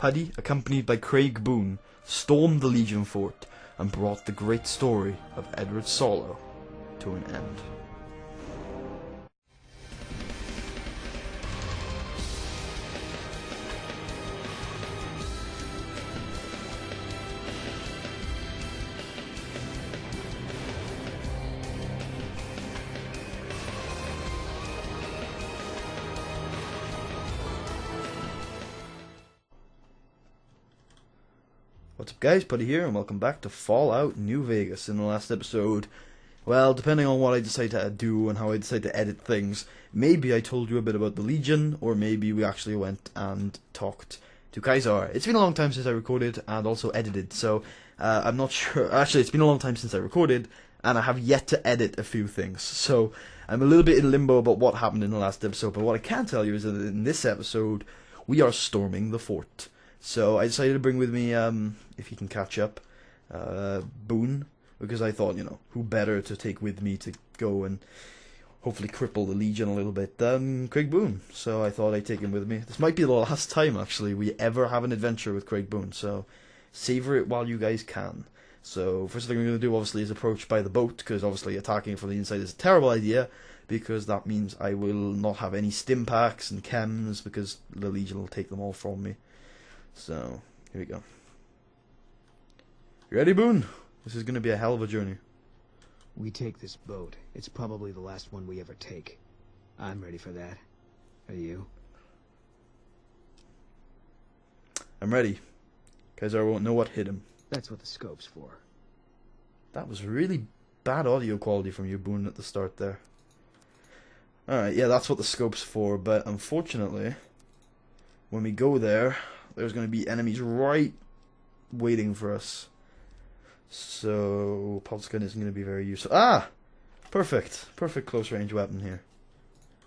Puddy, accompanied by Craig Boone, stormed the Legion fort and brought the great story of Edward Sallow to an end. What's up guys, Puddy here, and welcome back to Fallout New Vegas. In the last episode, well, depending on what I decide to do and how I decide to edit things, maybe I told you a bit about the Legion, or maybe we actually went and talked to Kaiser. It's been a long time since I recorded and also edited, so I'm not sure. Actually, it's been a long time since I recorded, and I have yet to edit a few things, so I'm a little bit in limbo about what happened in the last episode, but what I can tell you is that in this episode, we are storming the fort. So I decided to bring with me, if he can catch up, Boone, because I thought, you know, who better to take with me to go and hopefully cripple the Legion a little bit than Craig Boone. So I thought I'd take him with me. This might be the last time, actually, we ever have an adventure with Craig Boone, so savor it while you guys can. So first thing we're going to do, obviously, is approach by the boat, because obviously attacking from the inside is a terrible idea, because that means I will not have any stim packs and chems, because the Legion will take them all from me. So, here we go. You ready, Boone? This is going to be a hell of a journey. We take this boat. It's probably the last one we ever take. I'm ready for that. Are you? I'm ready. Kaiser won't know what hit him. That's what the scope's for. That was really bad audio quality from you, Boone, at the start there. Alright, yeah, that's what the scope's for, but unfortunately, when we go there, there's going to be enemies right waiting for us. So, pulse gun isn't going to be very useful. Ah! Perfect. Perfect close range weapon here.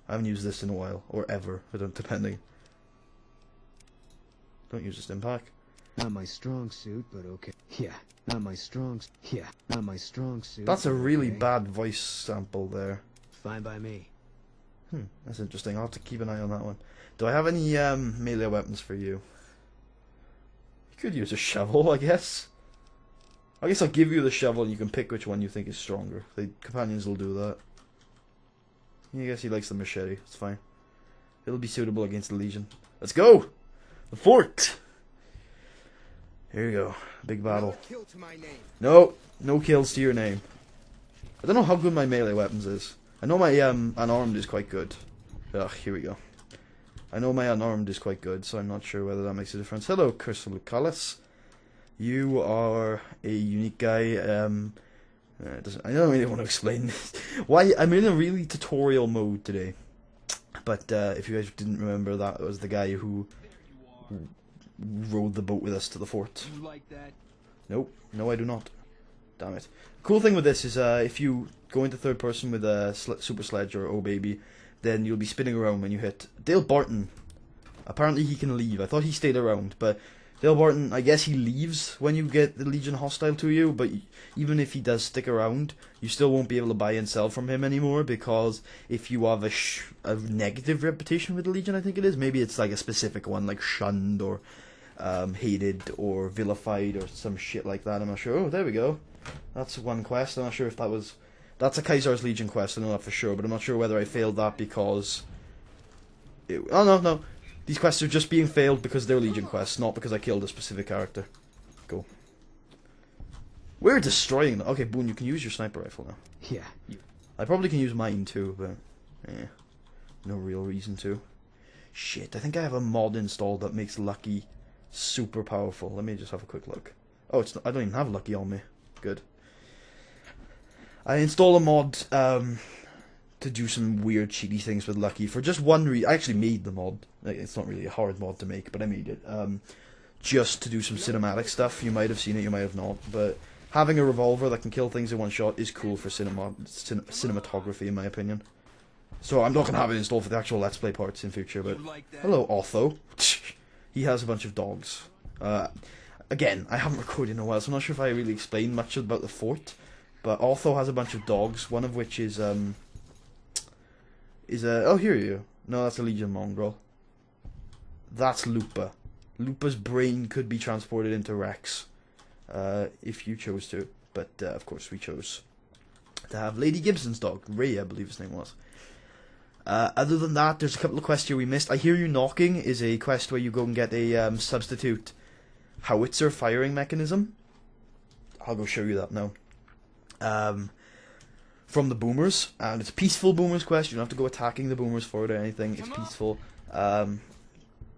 I haven't used this in a while. Or ever. Depending. Don't use a stim pack. Not my strong suit, but okay. Yeah, not my strong suit. That's a really bad voice sample there. Fine by me. That's interesting. I'll have to keep an eye on that one. Do I have any melee weapons for you? You could use a shovel, I guess. I guess I'll give you the shovel and you can pick which one you think is stronger. The companions will do that. I guess he likes the machete. It's fine. It'll be suitable against the Legion. Let's go! The fort! Here you go. Big battle. No! No kills to your name. I don't know how good my melee weapons is. I know my unarmed is quite good. Ugh, here we go. I know my unarmed is quite good, so I'm not sure whether that makes a difference. Hello, Cursulicalus. You are a unique guy. I don't really want to explain this. Why? I'm in a really tutorial mode today. But if you guys didn't remember, that was the guy who rowed the boat with us to the fort. You like that? Nope. No, I do not. Damn it. The cool thing with this is if you go into third person with a super sledge or oh baby, then you'll be spinning around when you hit Dale Barton. Apparently he can leave. I thought he stayed around, but Dale Barton, I guess he leaves when you get the Legion hostile to you, but even if he does stick around, you still won't be able to buy and sell from him anymore, because if you have a negative reputation with the Legion, I think it is, maybe it's like a specific one, like shunned or hated or vilified or some shit like that, I'm not sure. Oh, there we go. That's one quest. I'm not sure if that was... That's a Kaiser's Legion quest, I know that for sure, but I'm not sure whether I failed that because... Oh, no. These quests are just being failed because they're Legion quests, not because I killed a specific character. Cool. We're destroying them. Okay, Boone, you can use your sniper rifle now. Yeah. I probably can use mine too, but... no real reason to. Shit, I think I have a mod installed that makes Lucky super powerful. Let me just have a quick look. Oh, it's not, I don't even have Lucky on me. Good. I installed a mod to do some weird cheaty things with Lucky for just one reason. I actually made the mod. Like, it's not really a hard mod to make, but I made it. Just to do some cinematic stuff. You might have seen it, you might have not. But having a revolver that can kill things in one shot is cool for cinematography, in my opinion. So I'm not going to have it installed for the actual Let's Play parts in future, but... Hello, Otho. He has a bunch of dogs. Again, I haven't recorded in a while, so I'm not sure if I really explained much about the fort. But Otho has a bunch of dogs, one of which is a... Oh, here you go. No, that's a Legion mongrel. That's Lupa. Lupa's brain could be transported into Rex, if you chose to. But, of course, we chose to have Lady Gibson's dog. Ray, I believe his name was. Other than that, there's a couple of quests here we missed. I Hear You Knocking is a quest where you go and get a substitute howitzer firing mechanism. I'll go show you that now. From the boomers, and it's a peaceful boomers quest. You don't have to go attacking the boomers for it or anything. It's peaceful.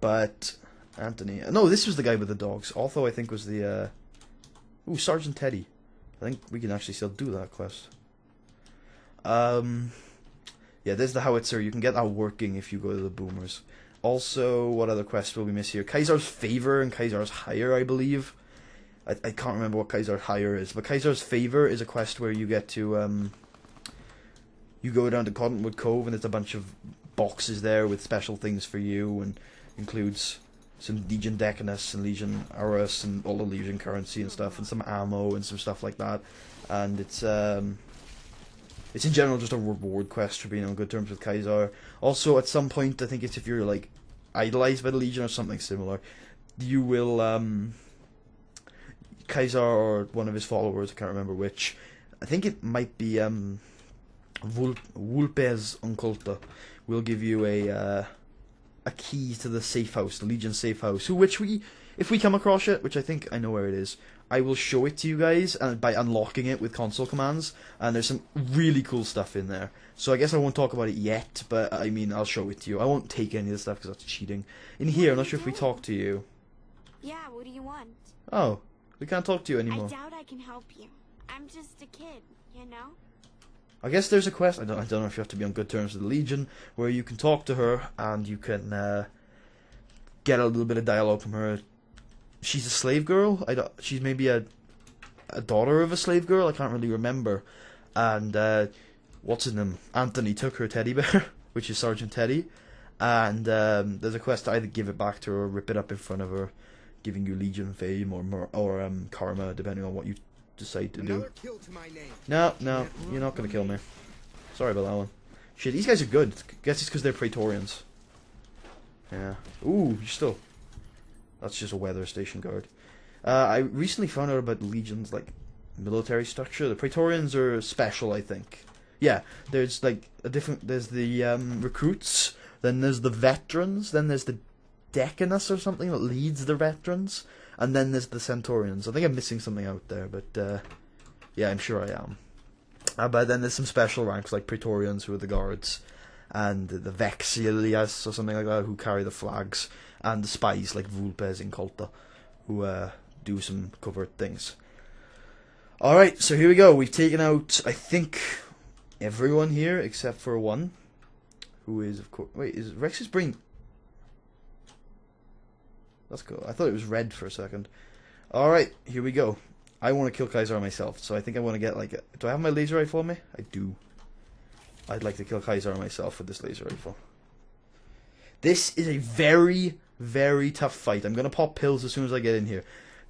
But Anthony, no, this was the guy with the dogs. Otho, I think, was the Sergeant Teddy. I think we can actually still do that quest. Yeah, there's the howitzer. You can get that working if you go to the boomers. Also, what other quests will we miss here? Kaiser's Favor and Kaiser's Hire, I believe. I can't remember what Kaiser's Hire is, but Kaiser's Favor is a quest where you get to you go down to Cottonwood Cove, and there's a bunch of boxes there with special things for you, and includes some Legion Decanus and Legion Aureus and all the Legion currency and stuff, and some ammo and some stuff like that. And it's in general just a reward quest for being on good terms with Kaiser. Also, at some point, I think it's if you're like idolized by the Legion or something similar, you will Kaiser or one of his followers, I can't remember which. I think it might be Vulpes Unculta will give you a key to the safe house, the Legion safe house. If we come across it, which I think I know where it is, I will show it to you guys by unlocking it with console commands. And there's some really cool stuff in there. So I guess I won't talk about it yet, but I mean I'll show it to you. I won't take any of the stuff because that's cheating. In here, I'm not sure if we talk to you. Yeah, what do you want? Oh, we can't talk to you anymore. I doubt I can help you. I'm just a kid, you know? I guess there's a quest, I don't know if you have to be on good terms with the Legion, where you can talk to her and you can get a little bit of dialogue from her. She's a slave girl. She's maybe a daughter of a slave girl. I can't really remember. And what's his name? Anthony took her teddy bear, which is Sergeant Teddy. And there's a quest to either give it back to her or rip it up in front of her, giving you Legion fame or karma, depending on what you decide to do. No, you're not gonna kill me. Sorry about that one. Shit, these guys are good. Guess it's because they're Praetorians. Yeah. Ooh, you're still. That's just a weather station guard. I recently found out about Legion's like military structure. The Praetorians are special, I think. Yeah, there's like a different. There's the recruits. Then there's the veterans. Then there's the Decanus or something that leads the veterans. And then there's the Centaurians. I think I'm missing something out there, but yeah, I'm sure I am. But then there's some special ranks like Praetorians, who are the guards, and the Vexilias or something like that, who carry the flags, and the spies like Vulpes and Colta, who do some covert things. Alright, so here we go. We've taken out, I think, everyone here except for one, who is, of course... Wait, is Rex's brain... That's cool. I thought it was red for a second. Alright, here we go. I want to kill Kaiser myself, so I think I want to get like a... Do I have my laser rifle on me? I do. I'd like to kill Kaiser myself with this laser rifle. This is a very, very tough fight. I'm going to pop pills as soon as I get in here.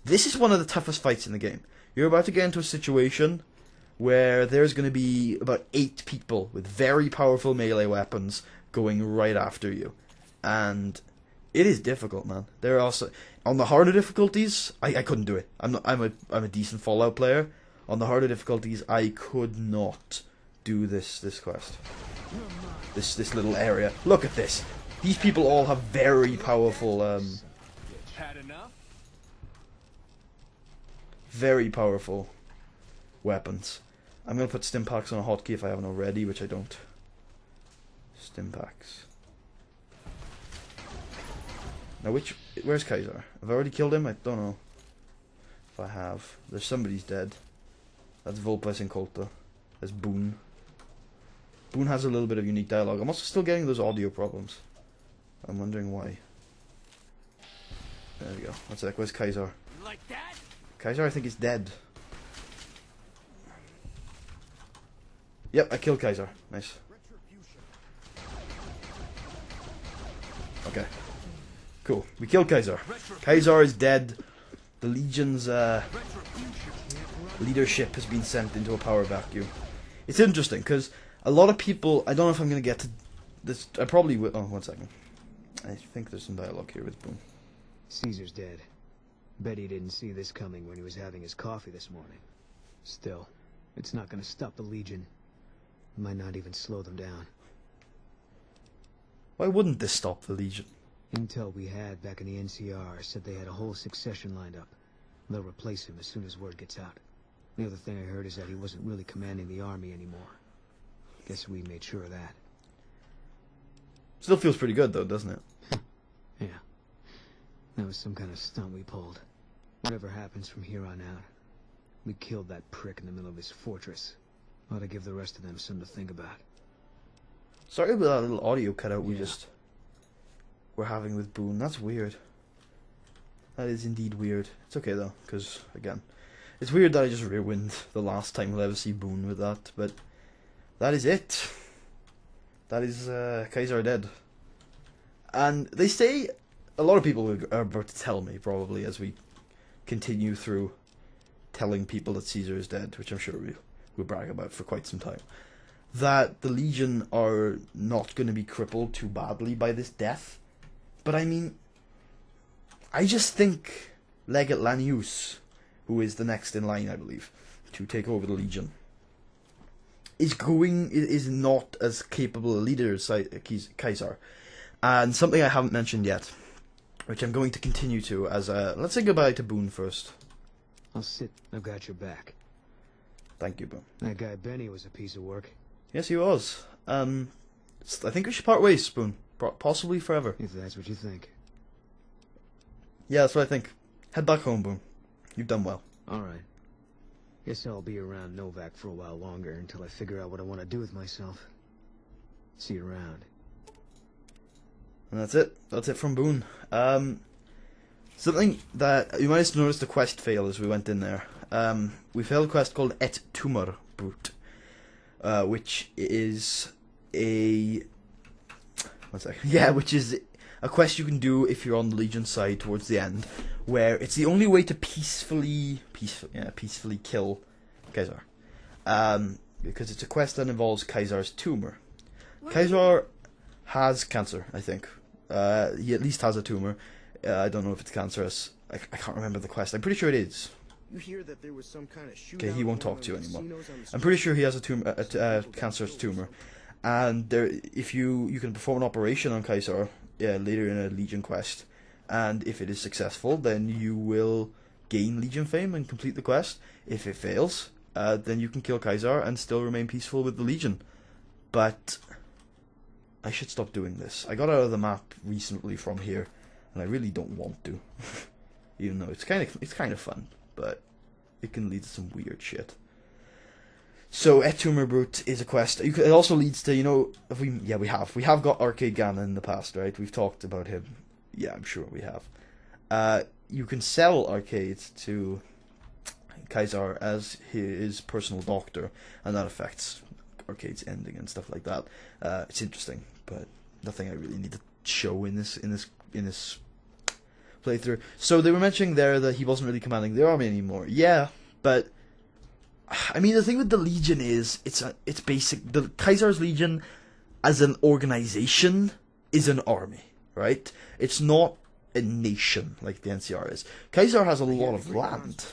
This is one of the toughest fights in the game. You're about to get into a situation where there's going to be about 8 people with very powerful melee weapons going right after you. And... it is difficult, man. There are also on the harder difficulties, I couldn't do it. I'm a decent Fallout player. On the harder difficulties, I could not do this quest. This little area. Look at this. These people all have very powerful very powerful weapons. I'm gonna put Stimpaks on a hotkey if I haven't already, which I don't. Stimpaks. Now where's Kaiser? Have I already killed him? I don't know if I have. There's somebody's dead. That's Vulpes and Colta. There's Boone. Boone has a little bit of unique dialogue. I'm also still getting those audio problems. I'm wondering why. There we go. One sec, where's Kaiser? Like that? Kaiser I think is dead. Yep, I killed Kaiser. Nice. Okay. Cool. We killed Kaiser. Kaiser is dead. The Legion's leadership has been sent into a power vacuum. It's interesting because a lot of people... I don't know if I'm going to get to this... I probably will... Oh, one second. I think there's some dialogue here with Boone. Caesar's dead. Bet he didn't see this coming when he was having his coffee this morning. Still, it's not gonna stop the Legion. It might not even slow them down. Why wouldn't this stop the Legion? Intel we had back in the NCR said they had a whole succession lined up. They'll replace him as soon as word gets out. The other thing I heard is that he wasn't really commanding the army anymore. Guess we made sure of that. Still feels pretty good though, doesn't it? Yeah. That was some kind of stunt we pulled. Whatever happens from here on out, we killed that prick in the middle of his fortress. Ought to give the rest of them something to think about. Sorry about that little audio cutout we're having with Boone. That's weird. That is indeed weird. It's okay though, because again, it's weird that I just ruined the last time we'll ever see Boone with that, but that is it. That is Kaiser dead. And they say, a lot of people are about to tell me probably as we continue through telling people that Caesar is dead, which I'm sure we'll brag about for quite some time, that the Legion are not going to be crippled too badly by this death. But I mean, I just think Legate Lanius, who is the next in line, I believe, to take over the Legion, is not as capable a leader as Kaiser. And something I haven't mentioned yet, which I'm going to continue to, as let's say goodbye to Boone first. I'll sit. I've got your back. Thank you, Boone. That guy Benny was a piece of work. Yes, he was. I think we should part ways, Boone. Possibly forever. If that's what you think. Yeah, that's what I think. Head back home, Boone. You've done well. Alright. Guess I'll be around Novak for a while longer until I figure out what I want to do with myself. See you around. And that's it. That's it from Boone. Something that you might have noticed, the quest fail as we went in there. We failed a quest called Et Tumor Brute, which is a which is a quest you can do if you're on the Legion side towards the end, where it's the only way to peacefully kill Kaiser, because it's a quest that involves Kaiser's tumor. Kaiser has cancer, I think. He at least has a tumor. I don't know if it's cancerous. I can't remember the quest. I'm pretty sure it is. You hear that there was some kind of shootout. Okay, he won't talk to you anymore. I'm pretty sure he has a tumor, a cancerous tumor, and if you can perform an operation on Kaiser later in a Legion quest, and if it is successful, then you will gain Legion fame and complete the quest. If it fails, then you can kill Kaiser and still remain peaceful with the Legion. But I should stop doing this. I got out of the map recently from here, and I really don't want to, even though it's kind of fun, but it can lead to some weird shit. So Et Tumor Brute is a quest. It also leads to, we have got Arcade Gannon in the past, right? We've talked about him. Yeah, I'm sure we have. You can sell Arcade to Kaiser as his personal doctor, and that affects Arcade's ending and stuff like that. It's interesting, but nothing I really need to show in this playthrough. So they were mentioning there that he wasn't really commanding the army anymore. Yeah, but I mean, the thing with the Legion is it's basic. The Kaiser's Legion as an organization is an army, right? It's not a nation like the NCR is. Kaiser has a lot of land.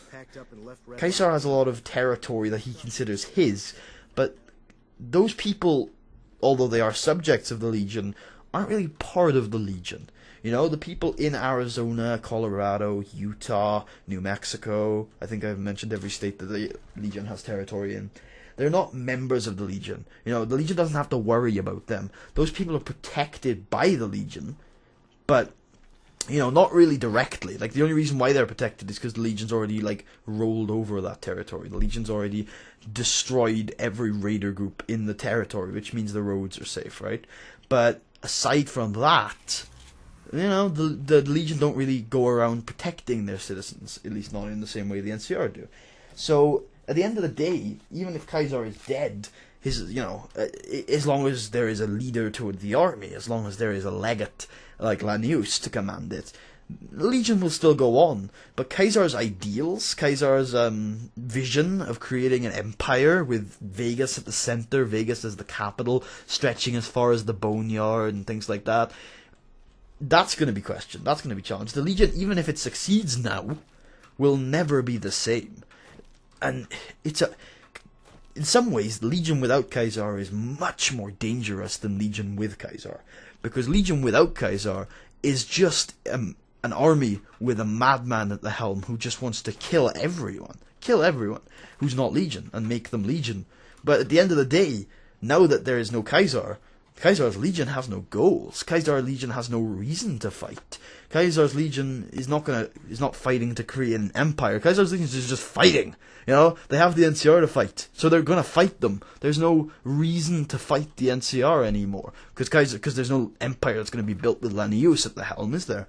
Kaiser has a lot of territory that he considers his, but those people, although they are subjects of the Legion, aren't really part of the Legion. The people in Arizona, Colorado, Utah, New Mexico, I think I've mentioned every state that the Legion has territory in, they're not members of the Legion. The Legion doesn't have to worry about them. Those people are protected by the Legion, but, not really directly. Like, the only reason why they're protected is because the Legion's already, rolled over that territory. The Legion's already destroyed every raider group in the territory, which means the roads are safe, right? But aside from that, the Legion don't really go around protecting their citizens, at least not in the same way the NCR do. So, at the end of the day, even if Kaiser is dead, as long as there is a leader toward the army, as long as there is a legate like Lanius to command it, the Legion will still go on. But Kaiser's ideals, Kaiser's vision of creating an empire with Vegas at the center, Vegas as the capital, stretching as far as the Boneyard and things like that, that's going to be questioned. That's going to be challenged. The Legion, even if it succeeds now, will never be the same. And in some ways, Legion without Caesar is much more dangerous than Legion with Caesar. Because Legion without Caesar is just an army with a madman at the helm who just wants to kill everyone who's not Legion and make them Legion. But at the end of the day, now that there is no Caesar, Caesar's Legion has no goals. Caesar's Legion has no reason to fight. Caesar's Legion is not fighting to create an empire. Caesar's Legion is just fighting. You know, they have the NCR to fight, so they're gonna fight them. There's no reason to fight the NCR anymore because there's no empire that's gonna be built with Lanius at the helm, is there?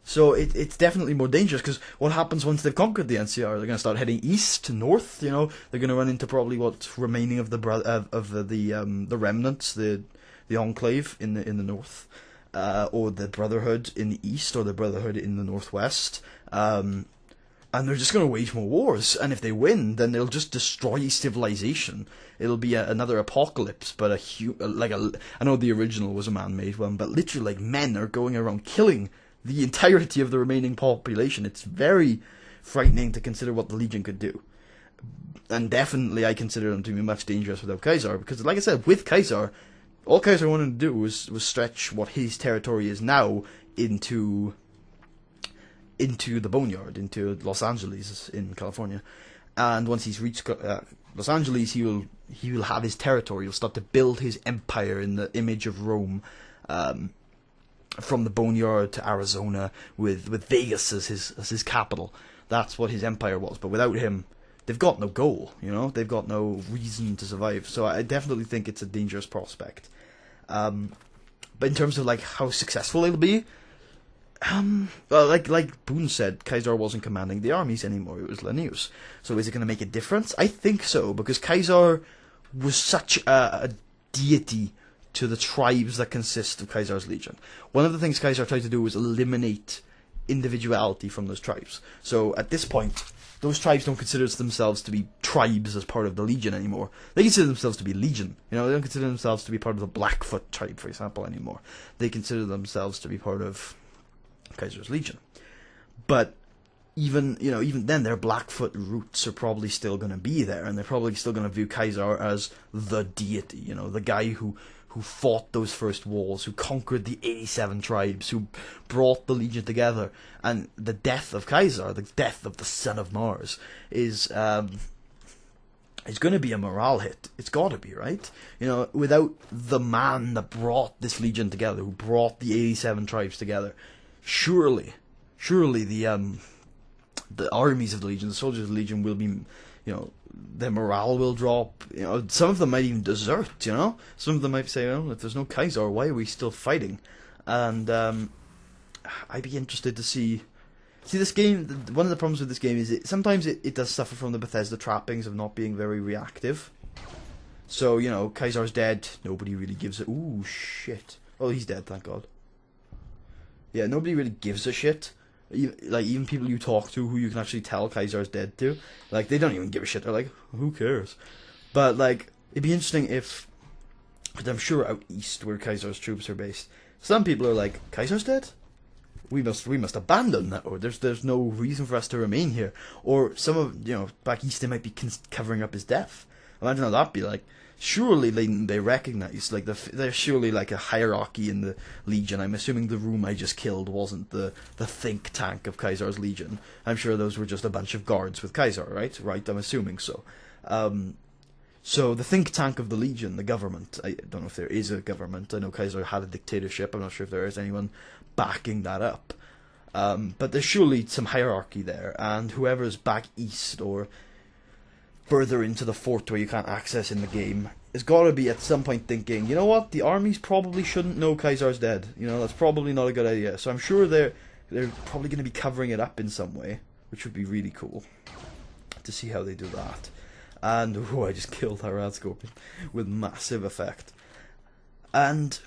So it's definitely more dangerous, because what happens once they've conquered the NCR? They're going to start heading east to north. You know, they're going to run into probably what's remaining of the remnants, the Enclave in the north, or the Brotherhood in the east, or the Brotherhood in the northwest. And they're just going to wage more wars. And if they win, then they'll just destroy civilization. It'll be another apocalypse, but I know the original was a man-made one, but literally, like, men are going around killing the entirety of the remaining population. It's very frightening to consider what the Legion could do. And definitely I consider them to be much dangerous without Caesar, because like I said, with Caesar, all Caesar wanted to do was stretch what his territory is now into the Boneyard, into Los Angeles in California. And once he's reached Los Angeles, he will have his territory. He'll start to build his empire in the image of Rome, from the Boneyard to Arizona, with Vegas as his capital. That's what his empire was. But without him, they've got no goal, you know? They've got no reason to survive. So I definitely think it's a dangerous prospect. But in terms of, like, how successful it'll be, well, like Boone said, Caesar wasn't commanding the armies anymore. It was Linnaeus. So is it going to make a difference? I think so, because Caesar was such a deity to the tribes that consist of Caesar's Legion. One of the things Caesar tried to do was eliminate individuality from those tribes. So at this point, those tribes don't consider themselves to be tribes as part of the Legion anymore. They consider themselves to be Legion. You know, they don't consider themselves to be part of the Blackfoot tribe, for example, anymore. They consider themselves to be part of Caesar's Legion. But even then, their Blackfoot roots are probably still going to be there, and they're probably still going to view Caesar as the deity, you know, the guy who fought those first wars, who conquered the 87 tribes, who brought the Legion together. And the death of Caesar, the death of the son of Mars, is going to be a morale hit. It's got to be, right? You know, without the man that brought this Legion together, who brought the 87 tribes together, surely the armies of the Legion, the soldiers of the Legion will be, you know, their morale will drop. You know, some of them might even desert. You know, some of them might say, "Oh, if there's no Caesar, why are we still fighting?" And I'd be interested to see this game. One of the problems with this game is sometimes it does suffer from the Bethesda trappings of not being very reactive. So, you know, Caesar's dead. Nobody really gives a... Ooh, shit. Oh, he's dead, thank God. Yeah, nobody really gives a shit. Like, even people you talk to who you can actually tell Caesar's dead to, like, they don't even give a shit. They're like, who cares? But, like, it'd be interesting if, because I'm sure out east where Caesar's troops are based, some people are like, Caesar's dead? We must abandon that, or there's no reason for us to remain here. Or some of, you know, back east they might be covering up his death. Imagine how that'd be like. Surely they recognize, like, there's surely like a hierarchy in the Legion. I'm assuming the room I just killed wasn't the think tank of Caesar's Legion. I'm sure those were just a bunch of guards with Caesar, right? Right, I'm assuming so. So the think tank of the Legion, the government, I don't know if there is a government. I know Caesar had a dictatorship. I'm not sure if there is anyone backing that up. But there's surely some hierarchy there, and whoever's back east or further into the fort where you can't access in the game has got to be at some point thinking, you know what, the armies probably shouldn't know Caesar's dead. You know, that's probably not a good idea. So I'm sure they're probably going to be covering it up in some way, which would be really cool to see how they do that. And I just killed that rat scorpion with massive effect. And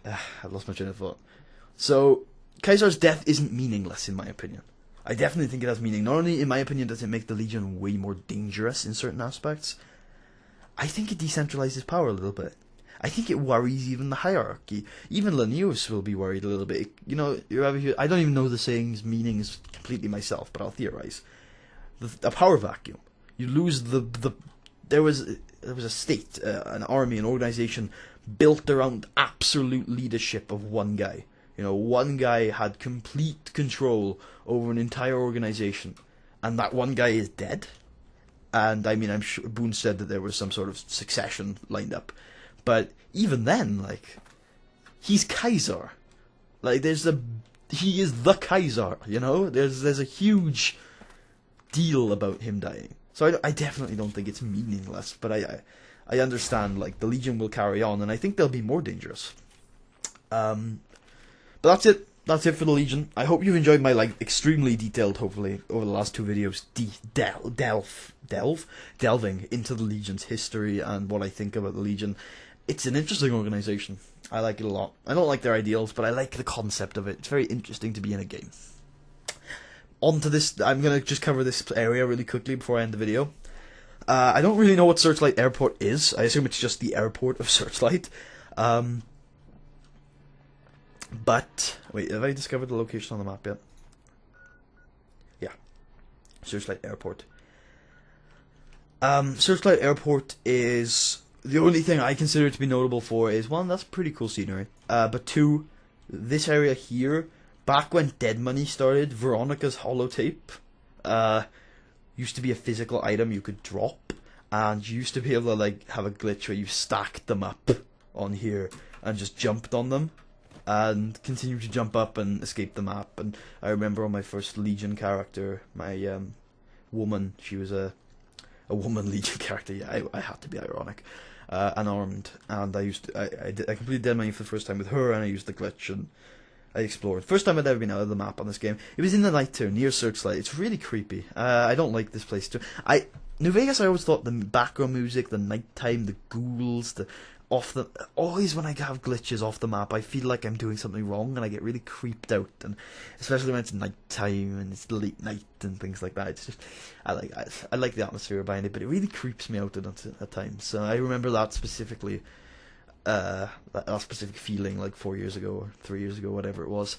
I've lost my train of thought. So Caesar's death isn't meaningless in my opinion. I definitely think it has meaning. Not only, in my opinion, does it make the Legion way more dangerous in certain aspects, I think it decentralizes power a little bit. I think it worries even the hierarchy. Even Linnaeus will be worried a little bit. You know, I don't even know the saying's meanings completely myself, but I'll theorize. A power vacuum. You lose there was a state, an army, an organization built around absolute leadership of one guy. You know, one guy had complete control over an entire organization, and that one guy is dead. And I mean, I'm sure Boone said that there was some sort of succession lined up, but even then, like, he's Kaiser. Like, he is the Kaiser. You know, there's a huge deal about him dying. So I definitely don't think it's meaningless, but I understand, like, the Legion will carry on, and I think they'll be more dangerous. But that's it. That's it for the Legion. I hope you've enjoyed my, like, extremely detailed, hopefully, over the last 2 videos, delving into the Legion's history and what I think about the Legion. It's an interesting organization. I like it a lot. I don't like their ideals, but I like the concept of it. It's very interesting to be in a game. On to this, I'm going to just cover this area really quickly before I end the video. I don't really know what Searchlight Airport is. I assume it's just the airport of Searchlight. But, wait, have I discovered the location on the map yet? Yeah. Searchlight Airport. Searchlight Airport is... The only thing I consider it to be notable for is, one, that's pretty cool scenery. But two, this area here, back when Dead Money started, Veronica's holotape used to be a physical item you could drop, and you used to be able to, like, have a glitch where you stacked them up on here and just jumped on them and continued to jump up and escape the map. And I remember on my first Legion character, my woman, she was a woman Legion character. Yeah, I had to be ironic. Unarmed, and I completed Dead Money for the first time with her, and I used the glitch and I explored. First time I'd ever been out of the map on this game. It was in the night too, near Searchlight. It's really creepy. I don't like this place too. New Vegas, I always thought the background music, the nighttime, the ghouls, always when I have glitches off the map, I feel like I'm doing something wrong, and I get really creeped out, and especially when it's nighttime and it's late night and things like that. It's just, I like the atmosphere behind it, but it really creeps me out at times. So I remember that specifically, that specific feeling, like 4 years ago or 3 years ago, whatever it was,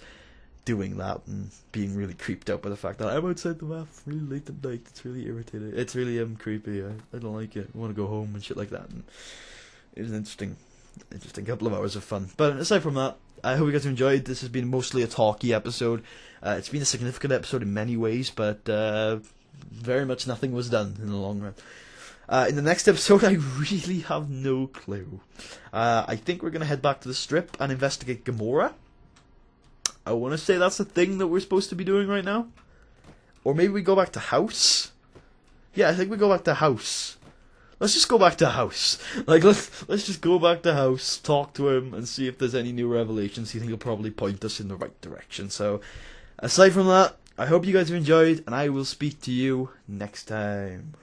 doing that and being really creeped out by the fact that I'm outside the map really late at night. It's really irritating. It's really creepy. I don't like it. I want to go home and shit like that. And it was an interesting couple of hours of fun. But aside from that, I hope you guys enjoyed. This has been mostly a talky episode. It's been a significant episode in many ways, but very much nothing was done in the long run. In the next episode, I really have no clue. I think we're going to head back to the Strip and investigate Gamora. I want to say that's the thing that we're supposed to be doing right now. Or maybe we go back to House. Yeah, I think we go back to House. Let's just go back to House. Like, let's just go back to House, talk to him, and see if there's any new revelations. You think he'll probably point us in the right direction. So, aside from that, I hope you guys have enjoyed, and I will speak to you next time.